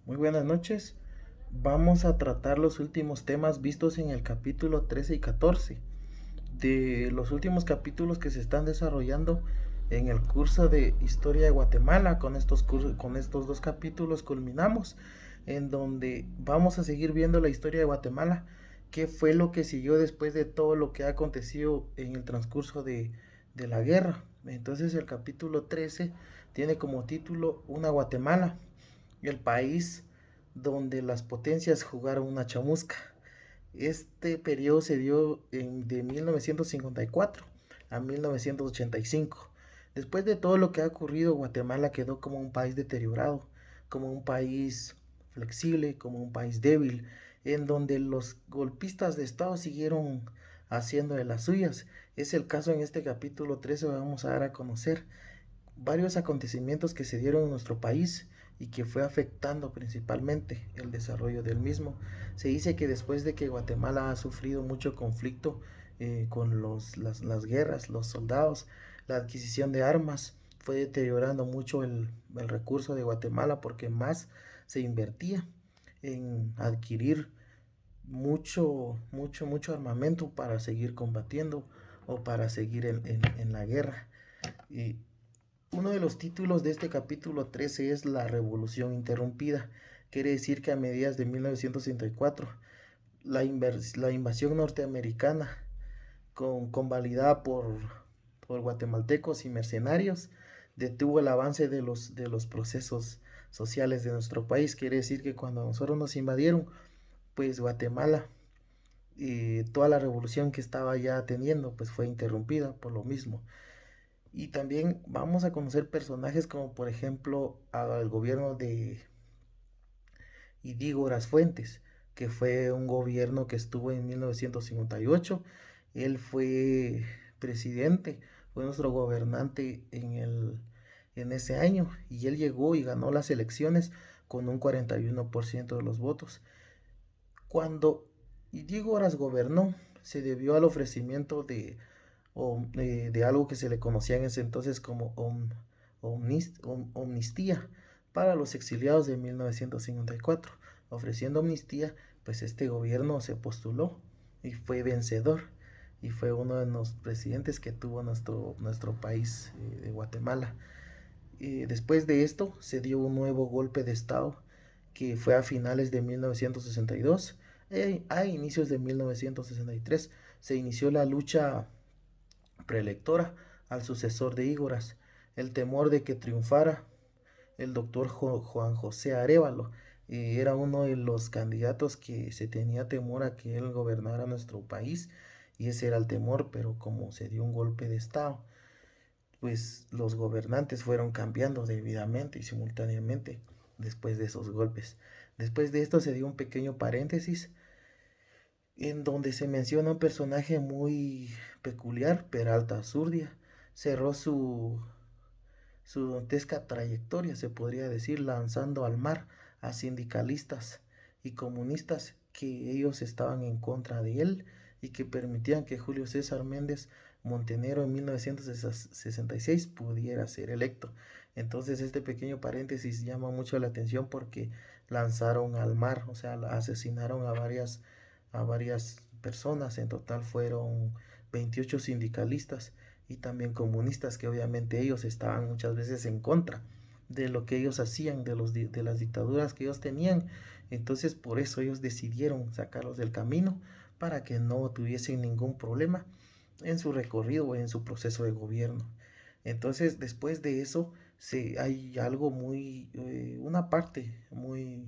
Muy buenas noches. Vamos a tratar los últimos temas vistos en el capítulo 13 y 14 de los últimos capítulos que se están desarrollando en el curso de Historia de Guatemala. Con estos dos capítulos culminamos en donde vamos a seguir viendo la historia de Guatemala, qué fue lo que siguió después de todo lo que ha acontecido en el transcurso de la guerra. Entonces el capítulo 13 tiene como título Una Guatemala, el país donde las potencias jugaron una chamusca. Este periodo se dio de 1954 a 1985. Después de todo lo que ha ocurrido, Guatemala quedó como un país deteriorado, como un país flexible, como un país débil, en donde los golpistas de Estado siguieron haciendo de las suyas. Es el caso en este capítulo 13, vamos a dar a conocer varios acontecimientos que se dieron en nuestro país y que fue afectando principalmente el desarrollo del mismo. Se dice que después de que Guatemala ha sufrido mucho conflicto con las guerras, los soldados, la adquisición de armas, fue deteriorando mucho el recurso de Guatemala porque más se invertía en adquirir mucho armamento para seguir combatiendo o para seguir en la guerra. Y uno de los títulos de este capítulo 13 es La Revolución Interrumpida. Quiere decir que a mediados de 1964, la invasión norteamericana, convalidada por guatemaltecos y mercenarios, detuvo el avance de los procesos sociales de nuestro país. Quiere decir que cuando nosotros nos invadieron, pues Guatemala, toda la revolución que estaba ya teniendo, pues fue interrumpida por lo mismo. Y también vamos a conocer personajes como por ejemplo al gobierno de Idígoras Fuentes, que fue un gobierno que estuvo en 1958. Él fue presidente, fue nuestro gobernante en ese año y él llegó y ganó las elecciones con un 41% de los votos. Cuando Idígoras gobernó, se debió al ofrecimiento de algo que se le conocía en ese entonces como amnistía para los exiliados de 1954. Ofreciendo amnistía, pues este gobierno se postuló y fue vencedor y fue uno de los presidentes que tuvo nuestro país de Guatemala. Después de esto se dio un nuevo golpe de Estado que fue a finales de 1962. A inicios de 1963 se inició la lucha preelectora al sucesor de Ígoras. El temor de que triunfara el doctor Juan José Arévalo era uno de los candidatos que se tenía temor a que él gobernara nuestro país, y ese era el temor, pero como se dio un golpe de Estado, pues los gobernantes fueron cambiando debidamente y simultáneamente después de esos golpes. Después de esto se dio un pequeño paréntesis en donde se menciona un personaje muy peculiar, Peralta Zurdia. Cerró su dantesca trayectoria, se podría decir, lanzando al mar a sindicalistas y comunistas que ellos estaban en contra de él y que permitían que Julio César Méndez Montenegro en 1966 pudiera ser electo. Entonces este pequeño paréntesis llama mucho la atención porque lanzaron al mar, o sea, asesinaron a varias personas. En total fueron 28 sindicalistas y también comunistas, que obviamente ellos estaban muchas veces en contra de lo que ellos hacían, de las dictaduras que ellos tenían. Entonces por eso ellos decidieron sacarlos del camino para que no tuviesen ningún problema en su recorrido o en su proceso de gobierno. Entonces después de eso hay algo una parte muy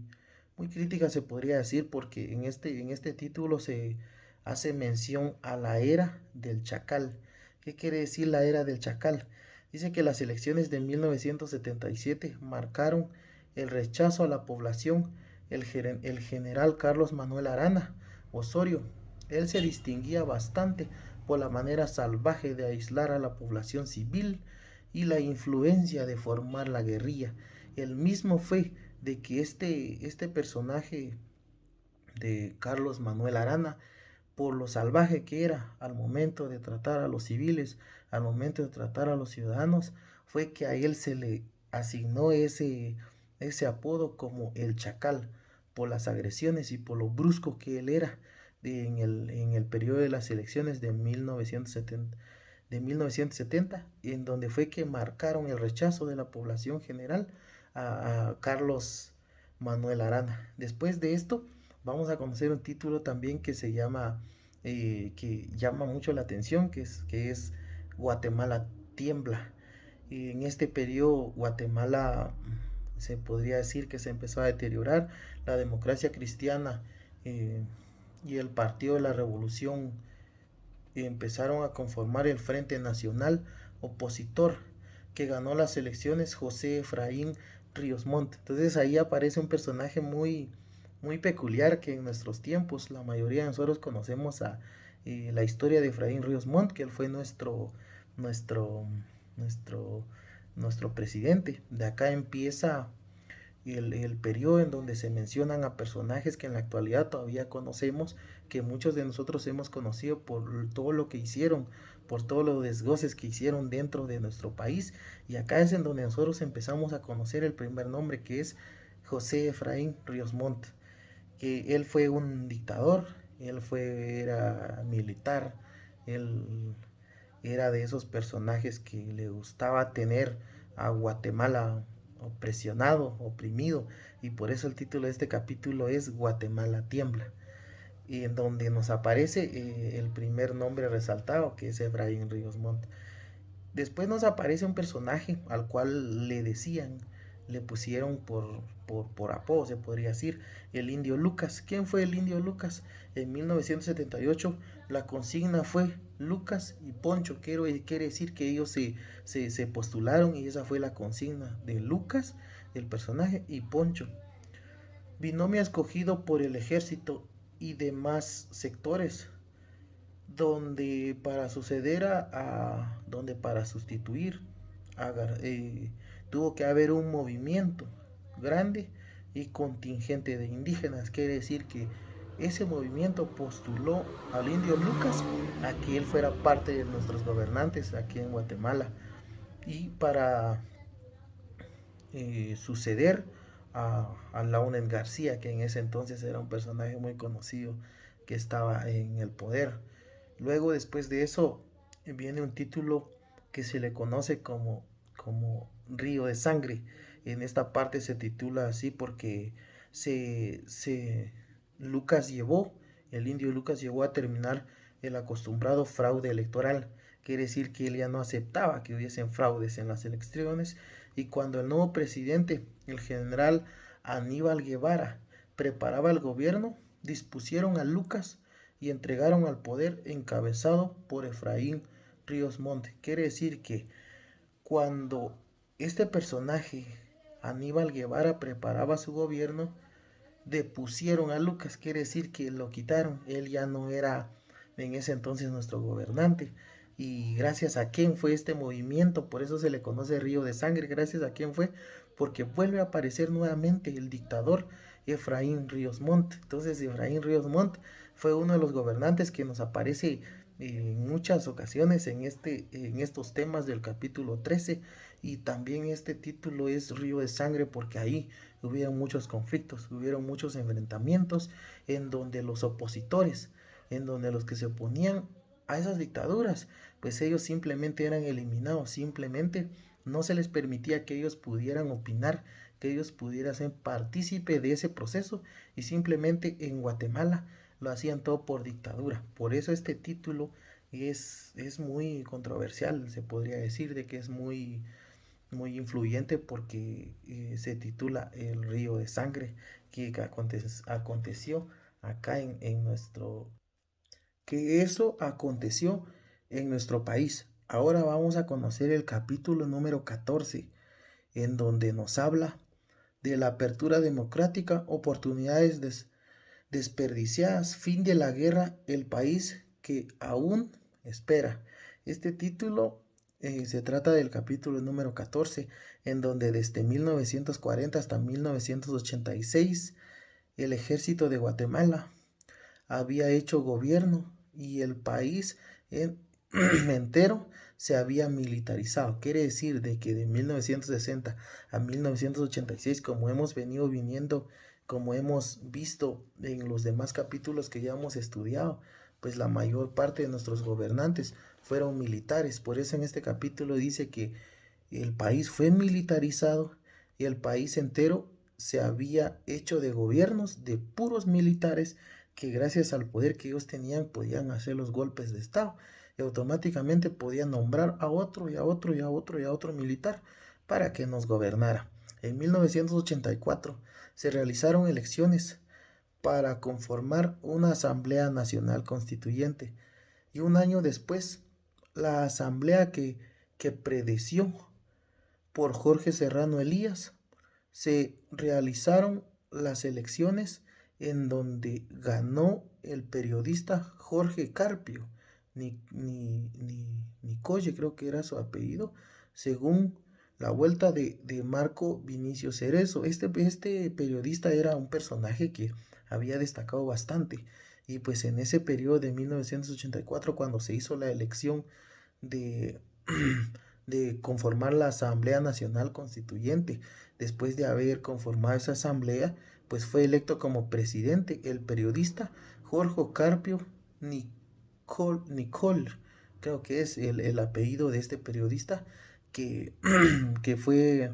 crítica, se podría decir, porque en este título se hace mención a la era del Chacal. ¿Qué quiere decir la era del Chacal? Dice que las elecciones de 1977 marcaron el rechazo a la población. El general Carlos Manuel Arana Osorio, él se distinguía bastante por la manera salvaje de aislar a la población civil y la influencia de formar la guerrilla. El mismo fue de que este personaje de Carlos Manuel Arana, por lo salvaje que era al momento de tratar a los civiles, al momento de tratar a los ciudadanos, fue que a él se le asignó ese apodo como el Chacal por las agresiones y por lo brusco que él era en el periodo de las elecciones de 1970, en donde fue que marcaron el rechazo de la población general a Carlos Manuel Arana. Después de esto, vamos a conocer un título también que se llama, que llama mucho la atención, que es Guatemala tiembla. Y en este periodo Guatemala se podría decir que se empezó a deteriorar, la democracia cristiana eh, y el Partido de la Revolución empezaron a conformar el Frente Nacional Opositor, que ganó las elecciones José Efraín Ríos Montt. Entonces ahí aparece un personaje muy peculiar que en nuestros tiempos la mayoría de nosotros conocemos la historia de Efraín Ríos Montt, que él fue nuestro, nuestro, nuestro presidente. De acá empieza el periodo en donde se mencionan a personajes que en la actualidad todavía conocemos, que muchos de nosotros hemos conocido por todo lo que hicieron, por todos los desgoces que hicieron dentro de nuestro país. Y acá es en donde nosotros empezamos a conocer el primer nombre, que es José Efraín Ríos Montt, que él fue un dictador, era militar, él era de esos personajes que le gustaba tener a Guatemala opresionado, oprimido, y por eso el título de este capítulo es Guatemala tiembla, y en donde nos aparece el primer nombre resaltado, que es Efraín Ríos Montt. Después nos aparece un personaje al cual le pusieron por apodo, se podría decir, el Indio Lucas. ¿Quién fue el Indio Lucas? En 1978 la consigna fue Lucas y Poncho. Quiere decir que ellos se postularon y esa fue la consigna de Lucas, el personaje, y Poncho. Binomio escogido por el ejército y demás sectores donde para sustituir a tuvo que haber un movimiento grande y contingente de indígenas. Quiere decir que ese movimiento postuló al Indio Lucas a que él fuera parte de nuestros gobernantes aquí en Guatemala y para suceder a Launel García, que en ese entonces era un personaje muy conocido que estaba en el poder. Luego, después de eso, viene un título que se le conoce como Río de Sangre. En esta parte se titula así porque se, se Lucas llevó, el indio Lucas llegó a terminar el acostumbrado fraude electoral. Quiere decir que él ya no aceptaba que hubiesen fraudes en las elecciones, y cuando el nuevo presidente, el general Aníbal Guevara, preparaba el gobierno, dispusieron a Lucas y entregaron al poder encabezado por Efraín Ríos Montt. Quiere decir que cuando este personaje, Aníbal Guevara, preparaba su gobierno, depusieron a Lucas. Quiere decir que lo quitaron. Él ya no era en ese entonces nuestro gobernante. Y gracias a quién fue este movimiento, por eso se le conoce Río de Sangre. Gracias a quién fue, porque vuelve a aparecer nuevamente el dictador Efraín Ríos Montt. Entonces Efraín Ríos Montt fue uno de los gobernantes que nos aparece en muchas ocasiones en estos temas del capítulo 13, y también este título es Río de Sangre porque ahí hubieron muchos conflictos, hubieron muchos enfrentamientos en donde los opositores, en donde los que se oponían a esas dictaduras, pues ellos simplemente eran eliminados, simplemente no se les permitía que ellos pudieran opinar, que ellos pudieran ser partícipe de ese proceso, y simplemente en Guatemala lo hacían todo por dictadura. Por eso este título es muy controversial, se podría decir de que es muy influyente porque se titula El Río de Sangre, que aconteció acá en nuestro, que eso aconteció en nuestro país. Ahora vamos a conocer el capítulo número 14, en donde nos habla de la apertura democrática, oportunidades desperdiciadas, fin de la guerra, el país que aún espera. Este título se trata del capítulo número 14, en donde desde 1940 hasta 1986 el ejército de Guatemala había hecho gobierno y el país entero se había militarizado. Quiere decir de que de 1960 a 1986, como hemos venido viniendo, como hemos visto en los demás capítulos que ya hemos estudiado, pues la mayor parte de nuestros gobernantes fueron militares. Por eso en este capítulo dice que el país fue militarizado y el país entero se había hecho de gobiernos de puros militares que gracias al poder que ellos tenían podían hacer los golpes de estado y automáticamente podían nombrar a otro y a otro y a otro y a otro militar para que nos gobernara. En 1984 se realizaron elecciones para conformar una Asamblea Nacional Constituyente y un año después la asamblea que predeció por Jorge Serrano Elías se realizaron las elecciones en donde ganó el periodista Jorge Carpio, Nicolle creo que era su apellido, según la vuelta de Marco Vinicio Cerezo. Este periodista era un personaje que había destacado bastante y pues en ese periodo de 1984 cuando se hizo la elección de, de conformar la Asamblea Nacional Constituyente, después de haber conformado esa asamblea, pues fue electo como presidente el periodista Jorge Carpio Nicol, creo que es el apellido de este periodista, que, que fue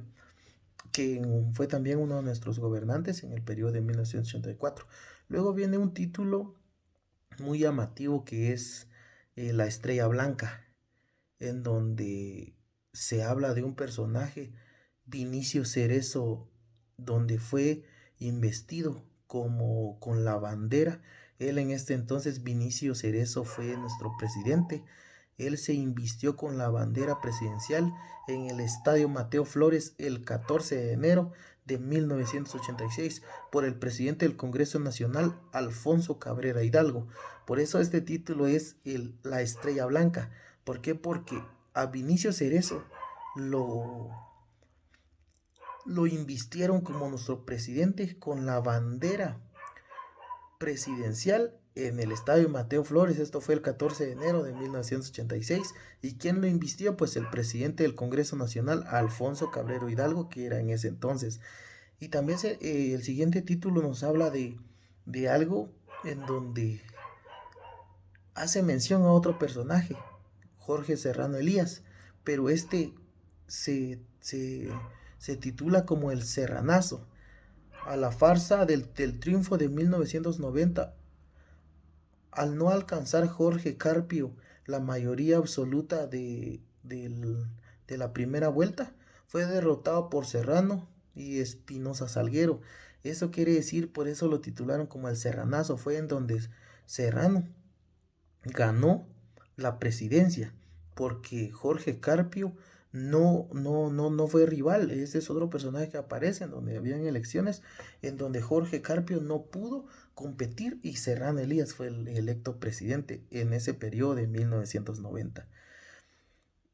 también uno de nuestros gobernantes en el periodo de 1984. Luego viene un título muy llamativo que es La Estrella Blanca, en donde se habla de un personaje, Vinicio Cerezo, donde fue investido como con la bandera. Él en este entonces, Vinicio Cerezo, fue nuestro presidente. Él se invistió con la bandera presidencial en el Estadio Mateo Flores el 14 de enero de 1986 por el presidente del Congreso Nacional, Alfonso Cabrera Hidalgo. Por eso este título es La Estrella Blanca. ¿Por qué? Porque a Vinicio Cerezo lo invistieron como nuestro presidente con la bandera presidencial en el Estadio Mateo Flores. Esto fue el 14 de enero de 1986. ¿Y quién lo invistió? Pues el presidente del Congreso Nacional, Alfonso Cabrero Hidalgo, que era en ese entonces. Y también el siguiente título nos habla de algo en donde hace mención a otro personaje, Jorge Serrano Elías, pero este se titula como el Serranazo. A la farsa del triunfo de 1990, al no alcanzar Jorge Carpio la mayoría absoluta de la primera vuelta, fue derrotado por Serrano y Espinosa Salguero. Eso quiere decir, por eso lo titularon como el Serranazo, fue en donde Serrano ganó la presidencia, porque Jorge Carpio no fue rival. Ese es otro personaje que aparece en donde habían elecciones, en donde Jorge Carpio no pudo competir y Serrano Elías fue el electo presidente en ese periodo de 1990.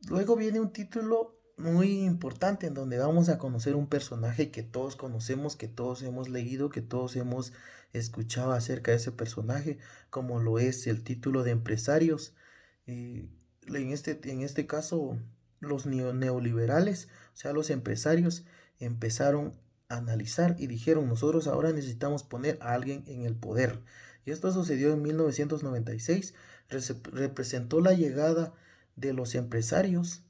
Luego viene un título muy importante en donde vamos a conocer un personaje que todos conocemos, que todos hemos leído, que todos hemos escuchado acerca de ese personaje, como lo es el título de Empresarios. En este caso, los neoliberales, o sea, los empresarios, empezaron a analizar y dijeron, nosotros ahora necesitamos poner a alguien en el poder. Y esto sucedió en 1996, representó la llegada de los empresarios,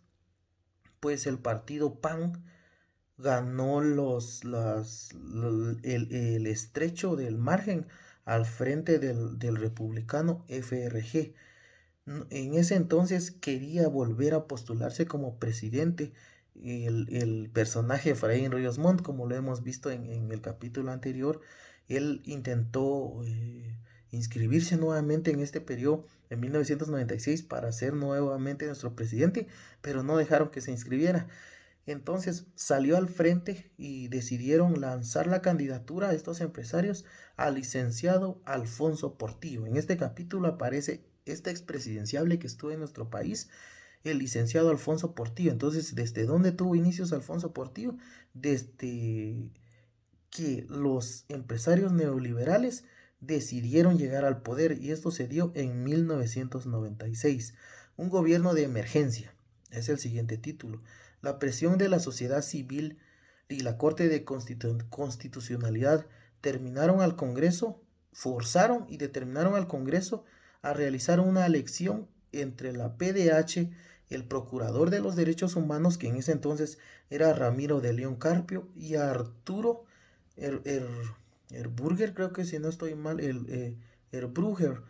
pues el partido PAN ganó el estrecho del margen al frente del republicano FRG. En ese entonces quería volver a postularse como presidente el personaje Efraín Ríos Montt, como lo hemos visto en el capítulo anterior. Él intentó inscribirse nuevamente en este periodo en 1996 para ser nuevamente nuestro presidente, pero no dejaron que se inscribiera. Entonces salió al frente y decidieron lanzar la candidatura a estos empresarios al licenciado Alfonso Portillo. En este capítulo aparece este expresidenciable que estuvo en nuestro país, el licenciado Alfonso Portillo. Entonces, ¿desde dónde tuvo inicios Alfonso Portillo? Desde que los empresarios neoliberales decidieron llegar al poder, y esto se dio en 1996, un gobierno de emergencia. Es el siguiente título. La presión de la sociedad civil y la Corte de Constitucionalidad forzaron y determinaron al Congreso a realizar una elección entre la PDH, el Procurador de los Derechos Humanos, que en ese entonces era Ramiro de León Carpio, y a Arturo Erburger, creo que si no estoy mal, Erbrugger,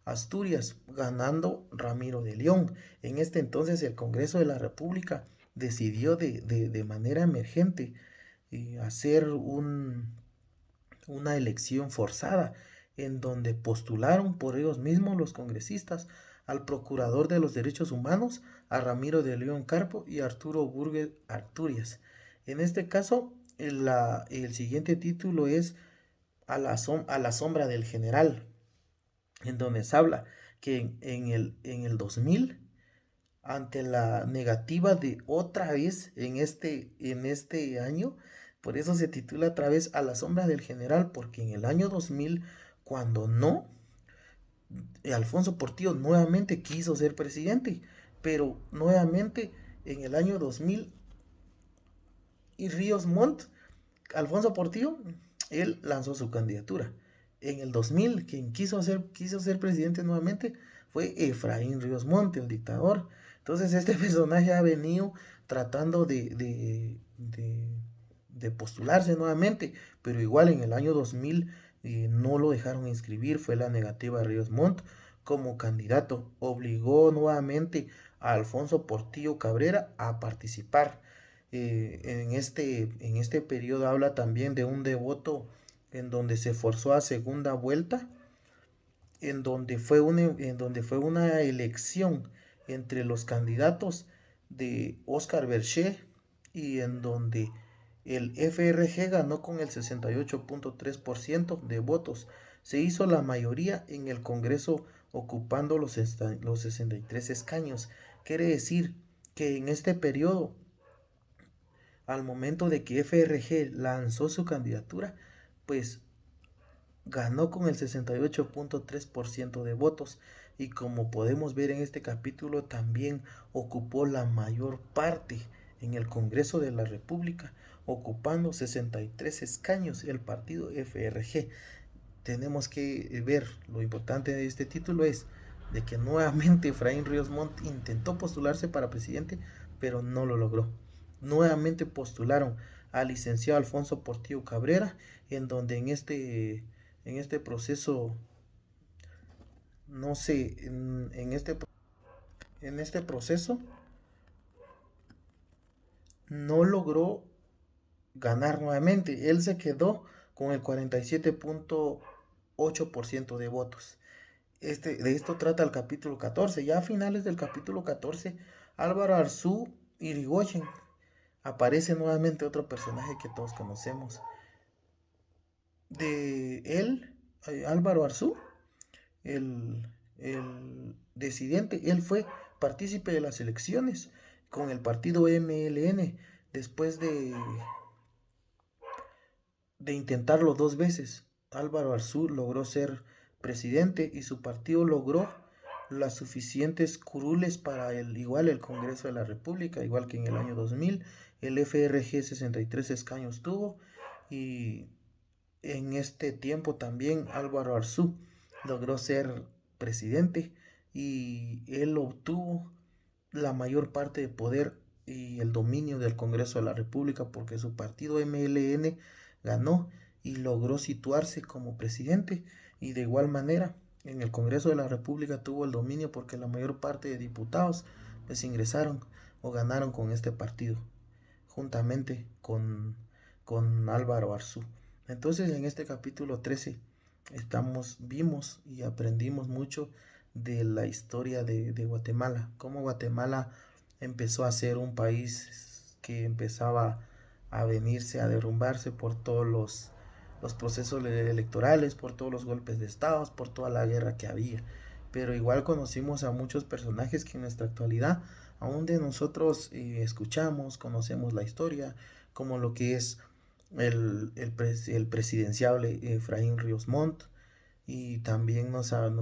Asturias, ganando Ramiro de León. En este entonces el Congreso de la República decidió de manera emergente hacer una elección forzada en donde postularon por ellos mismos los congresistas al Procurador de los Derechos Humanos, a Ramiro de León Carpo y a Arturo Burgues Arturias. En este caso, el siguiente título es a la sombra del general, en donde se habla que en el 2000, ante la negativa de otra vez en este año, por eso se titula otra vez A la sombra del general, porque en el año 2000, cuando no, Alfonso Portillo nuevamente quiso ser presidente, pero nuevamente en el año 2000 y Ríos Montt, Alfonso Portillo, él lanzó su candidatura. En el 2000, quien quiso ser presidente nuevamente fue Efraín Ríos Montt, el dictador. Entonces este personaje ha venido tratando de postularse nuevamente, pero igual en el año 2000 no lo dejaron inscribir, fue la negativa de Ríos Montt como candidato. Obligó nuevamente a Alfonso Portillo Cabrera a participar. En este periodo habla también de un devoto en donde se forzó a segunda vuelta, en donde fue una elección entre los candidatos de Oscar Berché y en donde el FRG ganó con el 68.3% de votos. Se hizo la mayoría en el Congreso ocupando los 63 escaños. Quiere decir que en este periodo, al momento de que FRG lanzó su candidatura, pues ganó con el 68.3% de votos y como podemos ver en este capítulo también ocupó la mayor parte en el Congreso de la República, ocupando 63 escaños el partido FRG. Tenemos que ver, lo importante de este título es de que nuevamente Efraín Ríos Montt intentó postularse para presidente, pero no lo logró. Nuevamente postularon al licenciado Alfonso Portillo Cabrera, en donde en este proceso, no sé, en este proceso no logró ganar nuevamente. Él se quedó con el 47.8% de votos. De esto trata el capítulo 14. Ya a finales del capítulo 14, Álvaro Arzú Irigoyen aparece nuevamente otro personaje que todos conocemos. De él, Álvaro Arzú, el disidente, él fue partícipe de las elecciones con el partido MLN después de intentarlo dos veces. Álvaro Arzú logró ser presidente y su partido logró las suficientes curules para el Congreso de la República, igual que en el año 2000. El FRG 63 escaños tuvo y en este tiempo también Álvaro Arzú logró ser presidente y él obtuvo la mayor parte de poder y el dominio del Congreso de la República porque su partido MLN ganó y logró situarse como presidente y de igual manera en el Congreso de la República tuvo el dominio porque la mayor parte de diputados pues ingresaron o ganaron con este partido juntamente con Álvaro Arzú. Entonces en este capítulo 13 vimos y aprendimos mucho de la historia de Guatemala, cómo Guatemala empezó a ser un país que empezaba a venirse, a derrumbarse por todos los procesos electorales, por todos los golpes de estados, por toda la guerra que había. Pero igual conocimos a muchos personajes que en nuestra actualidad aún de nosotros escuchamos, conocemos la historia, como lo que es el presidenciable Efraín Ríos Montt, y también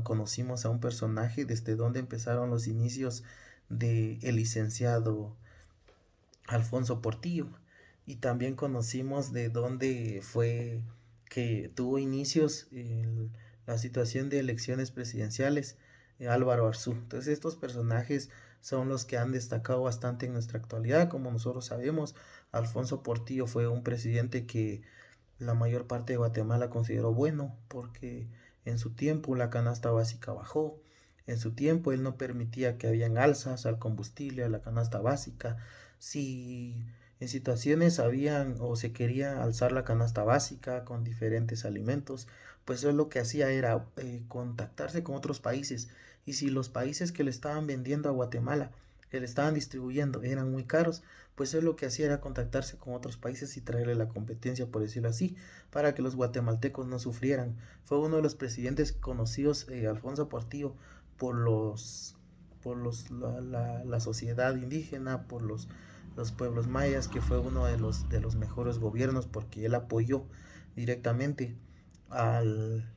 conocimos a un personaje desde donde empezaron los inicios de el licenciado Alfonso Portillo. Y también conocimos de dónde fue que tuvo inicios la situación de elecciones presidenciales, Álvaro Arzú. Entonces estos personajes son los que han destacado bastante en nuestra actualidad. Como nosotros sabemos, Alfonso Portillo fue un presidente que la mayor parte de Guatemala consideró bueno, porque en su tiempo la canasta básica bajó, en su tiempo él no permitía que habían alzas al combustible, a la canasta básica. Si en situaciones habían o se quería alzar la canasta básica con diferentes alimentos, pues él lo que hacía era contactarse con otros países. Y si los países que le estaban vendiendo a Guatemala, que le estaban distribuyendo, eran muy caros, pues él lo que hacía era contactarse con otros países y traerle la competencia, por decirlo así, para que los guatemaltecos no sufrieran. Fue uno de los presidentes conocidos, Alfonso Portillo, por la sociedad indígena, por los pueblos mayas, que fue uno de los mejores gobiernos porque él apoyó directamente al,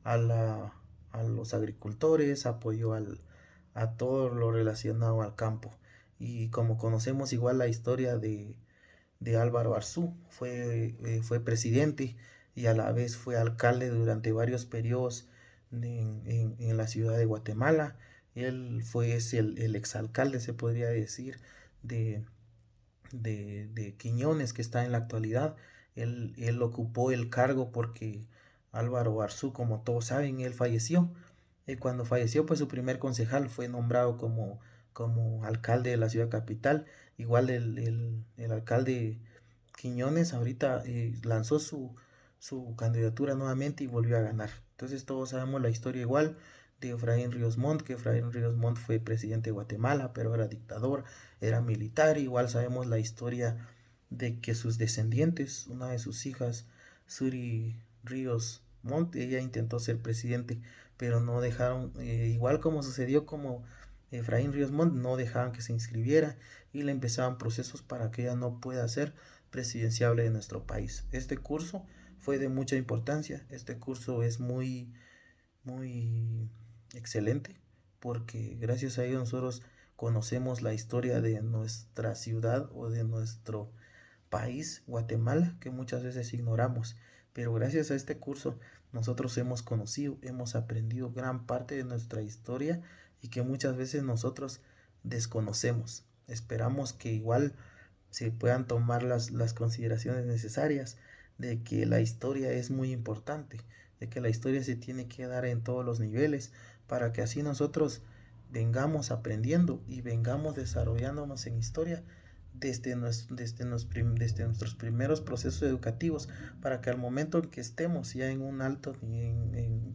a, la, a los agricultores, apoyó a todo lo relacionado al campo. Y como conocemos igual la historia de Álvaro Arzú, fue presidente y a la vez fue alcalde durante varios periodos en la ciudad de Guatemala. Él fue el exalcalde, se podría decir, de, de Quiñones, que está en la actualidad. Él ocupó el cargo porque Álvaro Arzú, como todos saben, él falleció. Y cuando falleció, pues su primer concejal fue nombrado como alcalde de la ciudad capital. Igual el alcalde Quiñones ahorita lanzó su candidatura nuevamente y volvió a ganar. Entonces todos sabemos la historia igual de Efraín Ríos Montt, que Efraín Ríos Montt fue presidente de Guatemala, pero era dictador, era militar. Igual sabemos la historia de que sus descendientes, una de sus hijas, Suri Ríos Montt, ella intentó ser presidente, pero no dejaron, igual como sucedió como Efraín Ríos Montt, no dejaban que se inscribiera y le empezaban procesos para que ella no pueda ser presidenciable de nuestro país. Este curso fue de mucha importancia, este curso es muy excelente porque gracias a ello nosotros conocemos la historia de nuestra ciudad o de nuestro país, Guatemala, que muchas veces ignoramos. Pero gracias a este curso nosotros hemos conocido, hemos aprendido gran parte de nuestra historia y que muchas veces nosotros desconocemos. Esperamos que igual se puedan tomar las consideraciones necesarias de que la historia es muy importante, de que la historia se tiene que dar en todos los niveles para que así nosotros vengamos aprendiendo y vengamos desarrollándonos en historia desde nuestros primeros procesos educativos, para que al momento en que estemos ya en un alto,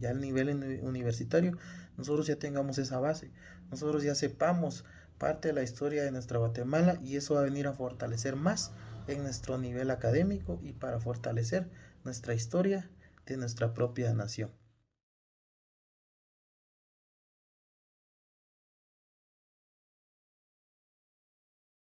ya al nivel universitario, nosotros ya tengamos esa base, nosotros ya sepamos parte de la historia de nuestra Guatemala y eso va a venir a fortalecer más en nuestro nivel académico y para fortalecer nuestra historia de nuestra propia nación.